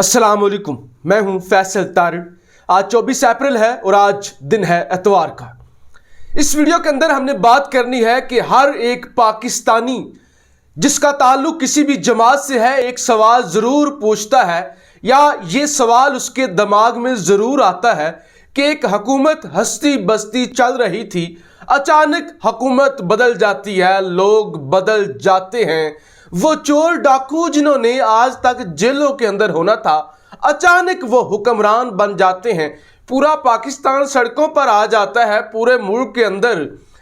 अस्सलाम वालेकुम, मैं हूं फैसल तारिड़। आज 24 अप्रैल है और आज दिन है एतवार का। इस वीडियो के अंदर हमने बात करनी है कि हर एक पाकिस्तानी जिसका ताल्लुक किसी भी जमात से है एक सवाल ज़रूर पूछता है या ये सवाल उसके दिमाग में ज़रूर आता है कि एक हुकूमत हंसती बसती चल रही थी, अचानक हुकूमत बदल जाती है, लोग बदल जाते हैं। वो चोर डाकू जिन्होंने आज तक जेलों के अंदर होना था, अचानक वो हुक्मरान बन जाते हैं। पूरा पाकिस्तान सड़कों पर आ जाता है। पूरे मुल्क के अंदर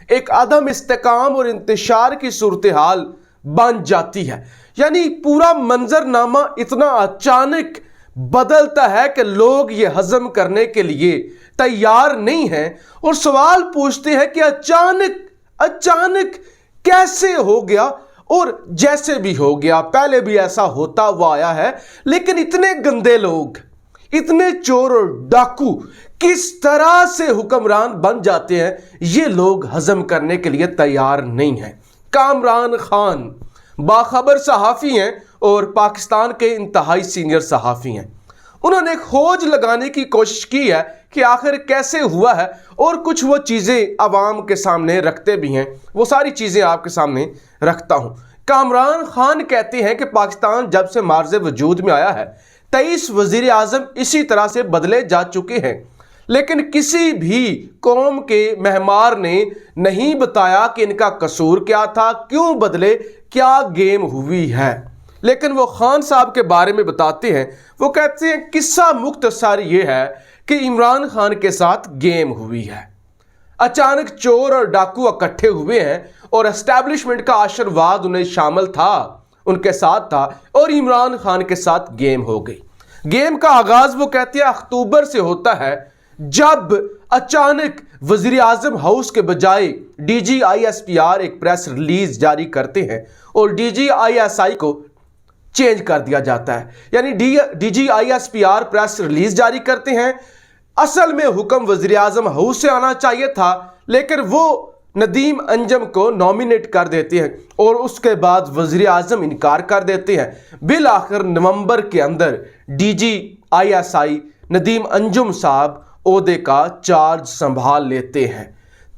एक अदम इस्तेकाम और इंतशार की सूरत हाल बन जाती है। यानी पूरा मंजरनामा इतना अचानक बदलता है कि लोग ये हजम करने के लिए तैयार नहीं हैं और सवाल पूछते हैं कि अचानक कैसे हो गया। और जैसे भी हो गया, पहले भी ऐसा होता हुआ आया है, लेकिन इतने गंदे लोग, इतने चोर और डाकू किस तरह से हुक्मरान बन जाते हैं, ये लोग हजम करने के लिए तैयार नहीं हैं। कामरान खान बाखबर सहाफ़ी हैं और पाकिस्तान के इंतहाई सीनियर सहाफ़ी हैं। उन्होंने खोज लगाने की कोशिश की है कि आखिर कैसे हुआ है और कुछ वो चीज़ें आवाम के सामने रखते भी हैं। वो सारी चीज़ें आपके सामने रखता हूँ। कामरान खान कहते हैं कि पाकिस्तान जब से मार्ज़ वजूद में आया है 23 वज़ीर आज़म इसी तरह से बदले जा चुके हैं, लेकिन किसी भी कौम के महमार ने नहीं बताया कि इनका कसूर क्या था, क्यों बदले, क्या गेम हुई है। लेकिन वो खान साहब के बारे में बताते हैं। वो कहते हैं किस्सा मुख्तसर ये है कि इमरान खान के साथ गेम हुई है। अचानक चोर और डाकू इकट्ठे हुए हैं और एस्टैब्लिशमेंट का आशीर्वाद उन्हें शामिल था, उनके साथ था और इमरान खान के साथ गेम हो गई। गेम का आगाज वो कहते हैं अक्टूबर से होता है, जब अचानक वज़ीर आज़म हाउस के बजाय DGISPR एक प्रेस रिलीज जारी करते हैं और DGISI को चेंज कर दिया जाता है। यानी DGISPR प्रेस रिलीज जारी करते हैं। असल में हुक्म वज़ीर आज़म हाउस से आना चाहिए था, लेकिन वो नदीम अंजम को नॉमिनेट कर देते हैं और उसके बाद वज़ीर आज़म इनकार कर देते हैं। बिल आखिर नवंबर के अंदर DGISI नदीम अंजुम साहब ओहदे का चार्ज संभाल लेते हैं।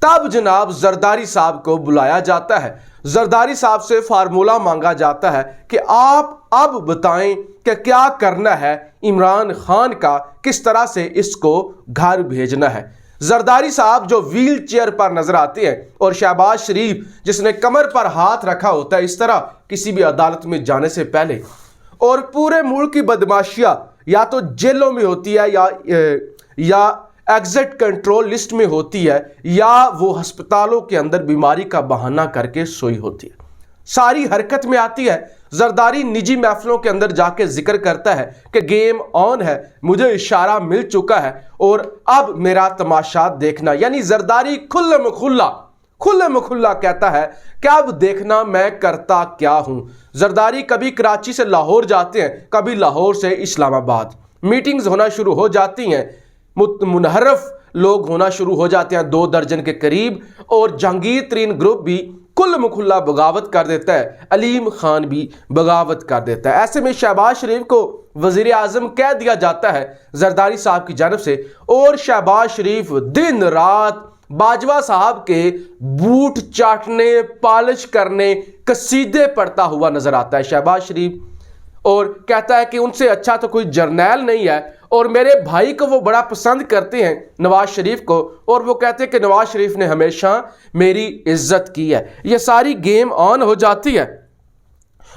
तब जनाब जरदारी साहब को बुलाया जाता है। जरदारी साहब से फार्मूला मांगा जाता है कि आप अब बताएं कि क्या करना है इमरान खान का, किस तरह से इसको घर भेजना है। जरदारी साहब जो व्हील चेयर पर नजर आते हैं और शहबाज शरीफ जिसने कमर पर हाथ रखा होता है इस तरह किसी भी अदालत में जाने से पहले, और पूरे मुल्क की बदमाशियां या तो जेलों में होती है या एग्जिट कंट्रोल लिस्ट में होती है या वो अस्पतालों के अंदर बीमारी का बहाना करके सोई होती है। सारी हरकत में आती है। जरदारी निजी महफिलों के अंदर जाके जिक्र करता है कि गेम ऑन है, मुझे इशारा मिल चुका है और अब मेरा तमाशा देखना। यानी जरदारी खुल्ले मुखुल्ला कहता है कि अब देखना मैं करता क्या हूं। जरदारी कभी कराची से लाहौर जाते हैं, कभी लाहौर से इस्लामाबाद। मीटिंग्स होना शुरू हो जाती हैं, मुनहरफ लोग होना शुरू हो जाते हैं 2 दर्जन के करीब, और जहांगीर तरीन ग्रुप भी कुल मुखुल्ला बगावत कर देता है, अलीम खान भी बगावत कर देता है। ऐसे में शहबाज शरीफ को वज़ीर आज़म कह दिया जाता है जरदारी साहब की जानब से, और शहबाज शरीफ दिन रात बाजवा साहब के बूट चाटने, पॉलिश करने, कसीदे पढ़ता हुआ नजर आता है शहबाज शरीफ, और कहता है कि उनसे अच्छा तो कोई जर्नैल नहीं है और मेरे भाई को वो बड़ा पसंद करते हैं नवाज शरीफ को, और वो कहते हैं कि नवाज शरीफ ने हमेशा मेरी इज्जत की है। ये सारी गेम ऑन हो जाती है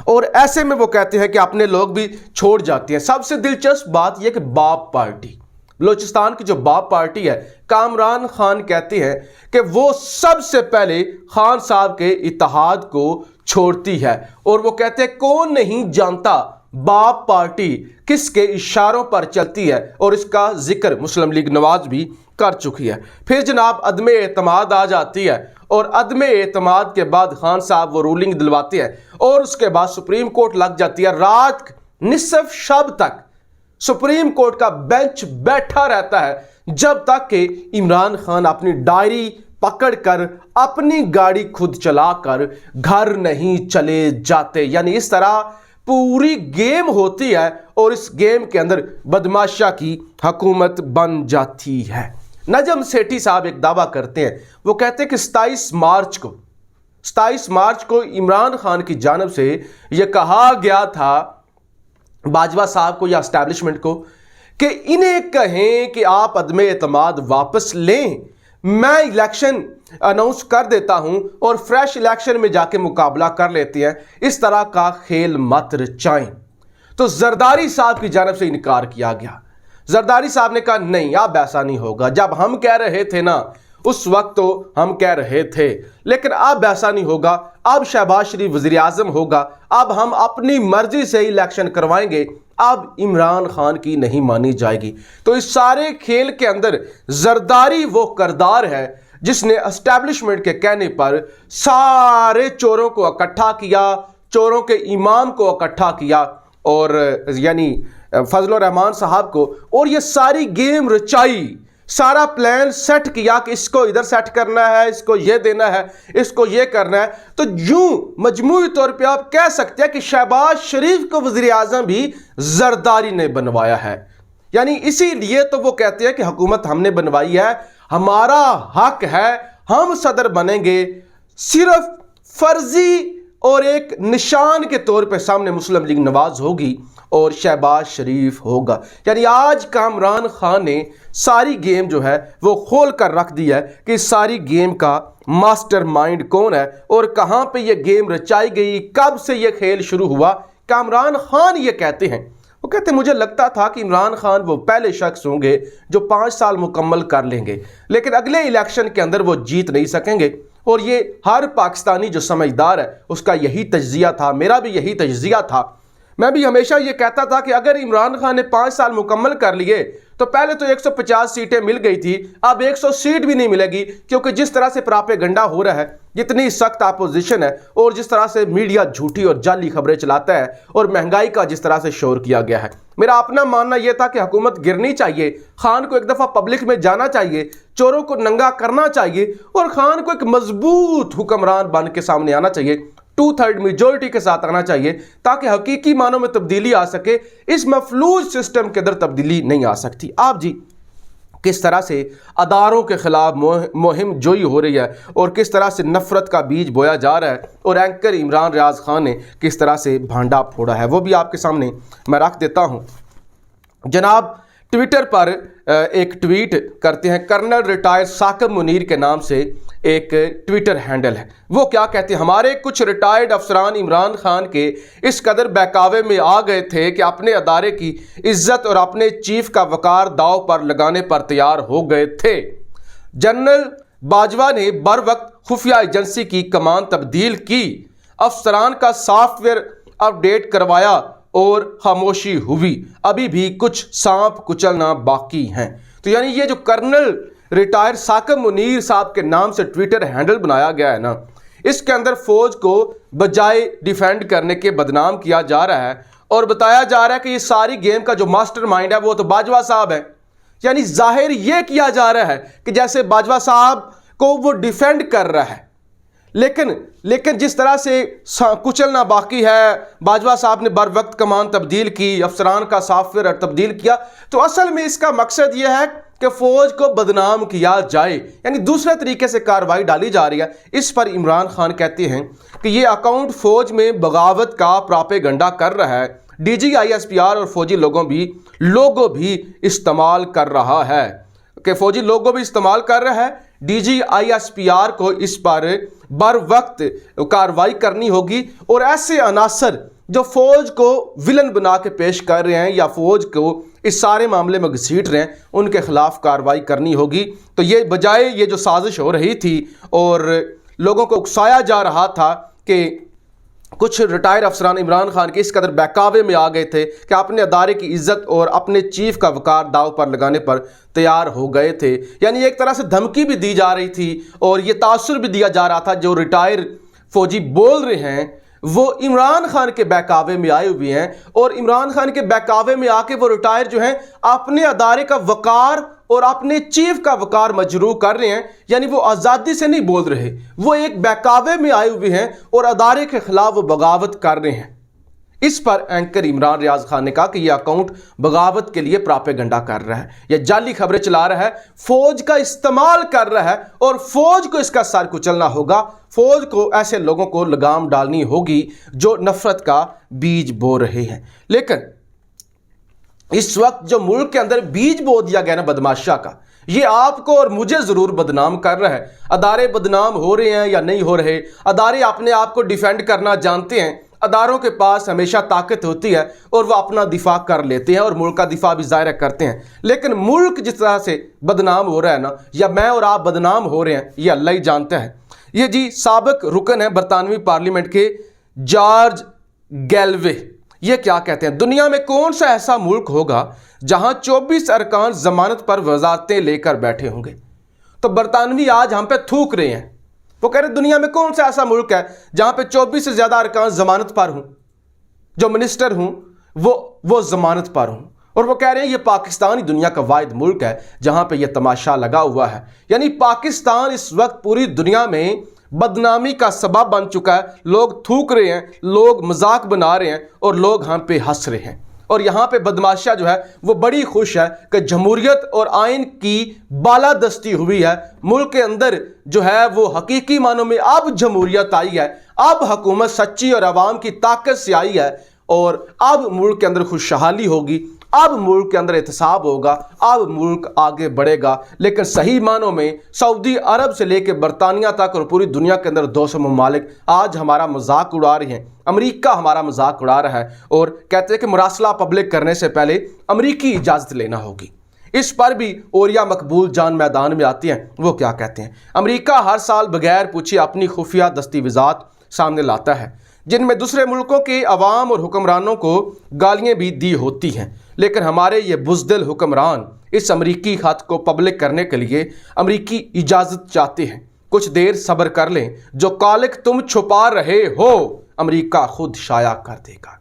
और ऐसे में वो कहते हैं कि अपने लोग भी छोड़ जाते हैं। सबसे दिलचस्प बात यह कि बाप पार्टी, बलोचिस्तान की जो बाप पार्टी है, कामरान खान कहते हैं कि वो सबसे पहले खान साहब के इत्तेहाद को छोड़ती है, और वो कहते हैं कौन नहीं जानता बाप पार्टी किसके इशारों पर चलती है, और इसका जिक्र मुस्लिम लीग नवाज भी कर चुकी है। फिर जनाब अदम एतमाद आ जाती है और अदम एतमाद के बाद खान साहब वो रूलिंग दिलवाते हैं और उसके बाद सुप्रीम कोर्ट लग जाती है। रात निसफ शब तक सुप्रीम कोर्ट का बेंच बैठा रहता है जब तक कि इमरान खान अपनी डायरी पकड़कर अपनी गाड़ी खुद चलाकर घर नहीं चले जाते। यानी इस तरह पूरी गेम होती है और इस गेम के अंदर बदमाशा की हुकूमत बन जाती है। नजम सेठी साहब एक दावा करते हैं, वो कहते हैं कि 27 मार्च को इमरान खान की जानिब से यह कहा गया था बाजवा साहब को या एस्टैब्लिशमेंट को कि इन्हें कहें कि आप अदम एतमाद वापस लें, मैं इलेक्शन अनाउंस कर देता हूं और फ्रेश इलेक्शन में जाके मुकाबला कर लेते हैं, इस तरह का खेल मत रचाएं। तो जरदारी साहब की जानिब से इनकार किया गया। जरदारी साहब ने कहा नहीं, अब ऐसा नहीं होगा। जब हम कह रहे थे ना, उस वक्त तो हम कह रहे थे, लेकिन अब ऐसा नहीं होगा। अब शहबाज शरीफ वज़ीर आज़म होगा, अब हम अपनी मर्जी से इलेक्शन करवाएंगे, अब इमरान खान की नहीं मानी जाएगी। तो इस सारे खेल के अंदर जरदारी वो किरदार है जिसने एस्टैब्लिशमेंट के कहने पर सारे चोरों को इकट्ठा किया, चोरों के इमाम को इकट्ठा किया, और यानी फजल रहमान साहब को, और ये सारी गेम रचाई, सारा प्लान सेट किया कि इसको इधर सेट करना है, इसको ये देना है, इसको ये करना है। तो यूं मजमूई तौर पे आप कह सकते हैं कि शहबाज शरीफ को वज़ीर आज़म भी जरदारी ने बनवाया है। यानी इसीलिए तो वो कहते हैं कि हुकूमत हमने बनवाई है, हमारा हक है, हम सदर बनेंगे। सिर्फ फर्जी और एक निशान के तौर पे सामने मुस्लिम लीग नवाज होगी और शहबाज शरीफ होगा। यानी आज कामरान खान ने सारी गेम जो है वो खोल कर रख दी है कि सारी गेम का मास्टरमाइंड कौन है और कहां पे ये गेम रचाई गई, कब से ये खेल शुरू हुआ। कामरान खान ये कहते हैं, वो कहते हैं मुझे लगता था कि इमरान खान वो पहले शख्स होंगे जो 5 साल मुकम्मल कर लेंगे, लेकिन अगले इलेक्शन के अंदर वो जीत नहीं सकेंगे। और ये हर पाकिस्तानी जो समझदार है उसका यही तज्जिया था, मेरा भी यही तज्जिया था। मैं भी हमेशा ये कहता था कि अगर इमरान खान ने 5 साल मुकम्मल कर लिए तो पहले तो 150 सीटें मिल गई थी, अब 100 सीट भी नहीं मिलेगी, क्योंकि जिस तरह से प्रोपेगेंडा हो रहा है, जितनी सख्त अपोजिशन है और जिस तरह से मीडिया झूठी और जाली खबरें चलाता है और महंगाई का जिस तरह से शोर किया गया है। मेरा अपना मानना यह था कि हुकूमत गिरनी चाहिए, खान को एक दफ़ा पब्लिक में जाना चाहिए, चोरों को नंगा करना चाहिए और खान को एक मजबूत हुक्मरान बन के सामने आना चाहिए, 2/3 मेजॉरिटी के साथ आना चाहिए, ताकि हकीकी मानों में तब्दीली आ सके। इस मफलूज सिस्टम के अंदर तब्दीली नहीं आ सकती। आप जी किस तरह से अदारों के खिलाफ मुहिम जोई हो रही है और किस तरह से नफरत का बीज बोया जा रहा है, और एंकर इमरान रियाज खान ने किस तरह से भांडा फोड़ा है, वो भी आपके सामने मैं रख देता हूँ। जनाब ट्विटर पर एक ट्वीट करते हैं, कर्नल रिटायर्ड साकिब मुनीर के नाम से एक ट्विटर हैंडल है। वो क्या कहते हैं, हमारे कुछ रिटायर्ड अफसरान इमरान खान के इस कदर बहकावे में आ गए थे कि अपने अदारे की इज्जत और अपने चीफ का वकार दाव पर लगाने पर तैयार हो गए थे। जनरल बाजवा ने बर वक्त खुफिया एजेंसी की कमान तब्दील की, अफसरान का सॉफ्टवेयर अपडेट करवाया और खामोशी हुई, अभी भी कुछ सांप कुचलना बाकी हैं। तो यानी ये जो कर्नल रिटायर्ड साकिब मुनीर साहब के नाम से ट्विटर हैंडल बनाया गया है ना, इसके अंदर फौज को बजाय डिफेंड करने के बदनाम किया जा रहा है और बताया जा रहा है कि ये सारी गेम का जो मास्टरमाइंड है वो तो बाजवा साहब है। यानी जाहिर ये किया जा रहा है कि जैसे बाजवा साहब को वो डिफेंड कर रहा है, लेकिन जिस तरह से कुचलना बाकी है, बाजवा साहब ने बर वक्त कमान तब्दील की, अफसरान का सॉफ्टवेयर तब्दील किया, तो असल में इसका मकसद यह है कि फौज को बदनाम किया जाए, यानी दूसरे तरीके से कार्रवाई डाली जा रही है। इस पर इमरान खान कहते हैं कि ये अकाउंट फौज में बगावत का प्रोपेगेंडा कर रहा है, DGISPR और फौजी लोगों भी इस्तेमाल कर रहा है, कि फौजी लोगों भी इस्तेमाल कर रहा है। DGISPR को इस पर बर वक्त कार्रवाई करनी होगी और ऐसे अनासर जो फौज को विलन बना के पेश कर रहे हैं या फौज को इस सारे मामले में घसीट रहे हैं, उनके खिलाफ कार्रवाई करनी होगी। तो ये बजाय ये जो साजिश हो रही थी और लोगों को उकसाया जा रहा था कि कुछ रिटायर्ड अफसरान इमरान खान के इस कदर बहकावे में आ गए थे कि अपने अदारे की इज्जत और अपने चीफ का वकार दाव पर लगाने पर तैयार हो गए थे, यानी एक तरह से धमकी भी दी जा रही थी और ये तासुर भी दिया जा रहा था जो रिटायर्ड फौजी बोल रहे हैं वो इमरान खान के बहकावे में आए हुए हैं, और इमरान खान के बहकावे में आके वो रिटायर जो हैं अपने अदारे का वकार और अपने चीफ का वकार मजरू कर रहे हैं। यानी वो आज़ादी से नहीं बोल रहे, वो एक बहकावे में आए हुए हैं और अदारे के खिलाफ वो बगावत कर रहे हैं। اس پر اینکر عمران ریاض خان نے کہا کہ یہ اکاؤنٹ بغاوت کے لیے پراپیگنڈا کر رہا ہے، یہ جعلی خبریں چلا رہا ہے، فوج کا استعمال کر رہا ہے اور فوج کو اس کا سر کچلنا ہوگا، فوج کو ایسے لوگوں کو لگام ڈالنی ہوگی جو نفرت کا بیج بو رہے ہیں۔ لیکن اس وقت جو ملک کے اندر بیج بو دیا گیا نا بدماشا کا، یہ آپ کو اور مجھے ضرور بدنام کر رہا ہے۔ ادارے بدنام ہو رہے ہیں یا نہیں ہو رہے، ادارے اپنے آپ کو ڈیفینڈ کرنا جانتے ہیں، اداروں کے پاس ہمیشہ طاقت ہوتی ہے اور وہ اپنا دفاع کر لیتے ہیں اور ملک کا دفاع بھی ظاہر کرتے ہیں۔ لیکن ملک جس طرح سے بدنام ہو رہا ہے نا، یا میں اور آپ بدنام ہو رہے ہیں، یہ اللہ ہی جانتا ہے۔ یہ جی سابق رکن ہے برطانوی پارلیمنٹ کے جارج گیلوے، یہ کیا کہتے ہیں، دنیا میں کون سا ایسا ملک ہوگا جہاں 24 ارکان ضمانت پر وزارتیں لے کر بیٹھے ہوں گے؟ تو برطانوی آج ہم پہ تھوک رہے ہیں، وہ کہہ رہے ہیں دنیا میں کون سا ایسا ملک ہے جہاں پہ 24 سے زیادہ ارکان ضمانت پر ہوں، جو منسٹر ہوں وہ ضمانت پر ہوں، اور وہ کہہ رہے ہیں یہ پاکستان ہی دنیا کا واحد ملک ہے جہاں پہ یہ تماشا لگا ہوا ہے۔ یعنی پاکستان اس وقت پوری دنیا میں بدنامی کا سبب بن چکا ہے، لوگ تھوک رہے ہیں، لوگ مذاق بنا رہے ہیں اور لوگ ہم پہ ہنس رہے ہیں۔ اور یہاں پہ بدماشا جو ہے وہ بڑی خوش ہے کہ جمہوریت اور آئین کی بالادستی ہوئی ہے، ملک کے اندر جو ہے وہ حقیقی معنوں میں اب جمہوریت آئی ہے، اب حکومت سچی اور عوام کی طاقت سے آئی ہے، اور اب ملک کے اندر خوشحالی ہوگی، اب ملک کے اندر احتساب ہوگا، اب ملک آگے بڑھے گا۔ لیکن صحیح معنوں میں سعودی عرب سے لے کے برطانیہ تک اور پوری دنیا کے اندر 200 ممالک آج ہمارا مذاق اڑا رہے ہیں۔ امریکہ ہمارا مذاق اڑا رہا ہے اور کہتے ہیں کہ مراسلہ پبلک کرنے سے پہلے امریکی اجازت لینا ہوگی۔ اس پر بھی اوریا مقبول جان میدان میں آتی ہیں، وہ کیا کہتے ہیں، امریکہ ہر سال بغیر پوچھے اپنی خفیہ دستاویزات سامنے لاتا ہے جن میں دوسرے ملکوں کے عوام اور حکمرانوں کو گالیاں بھی دی ہوتی ہیں، لیکن ہمارے یہ بزدل حکمران اس امریکی خط کو پبلک کرنے کے لیے امریکی اجازت چاہتے ہیں۔ کچھ دیر صبر کر لیں، جو کالک تم چھپا رہے ہو امریکہ خود شائع کر دے گا۔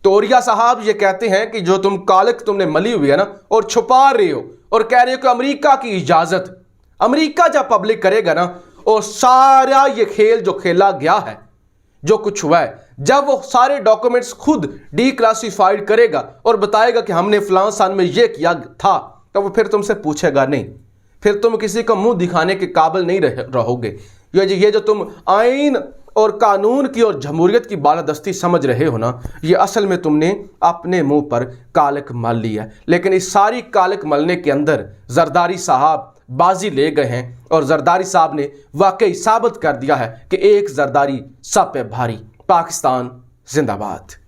تو اوریا صاحب یہ کہتے ہیں کہ جو کالک نے ملی ہوئی ہے نا اور چھپا رہے ہو اور کہہ رہے ہو کہ امریکہ کی اجازت، امریکہ جب پبلک کرے گا نا، اور سارا یہ کھیل جو کھیلا گیا ہے، جو کچھ ہوا ہے، جب وہ سارے ڈاکومنٹس خود ڈی کلاسیفائیڈ کرے گا اور بتائے گا کہ ہم نے فلاں سال میں یہ کیا تھا، تو وہ پھر تم سے پوچھے گا نہیں، پھر تم کسی کو منہ دکھانے کے قابل نہیں رہو گے۔ یہ جو تم آئین اور قانون کی اور جمہوریت کی بالادستی سمجھ رہے ہو نا، یہ اصل میں تم نے اپنے منہ پر کالک مل لیا ہے۔ لیکن اس ساری کالک ملنے کے اندر زرداری صاحب بازی لے گئے ہیں، اور زرداری صاحب نے واقعی ثابت کر دیا ہے کہ ایک زرداری سب پہ بھاری۔ پاکستان زندہ باد۔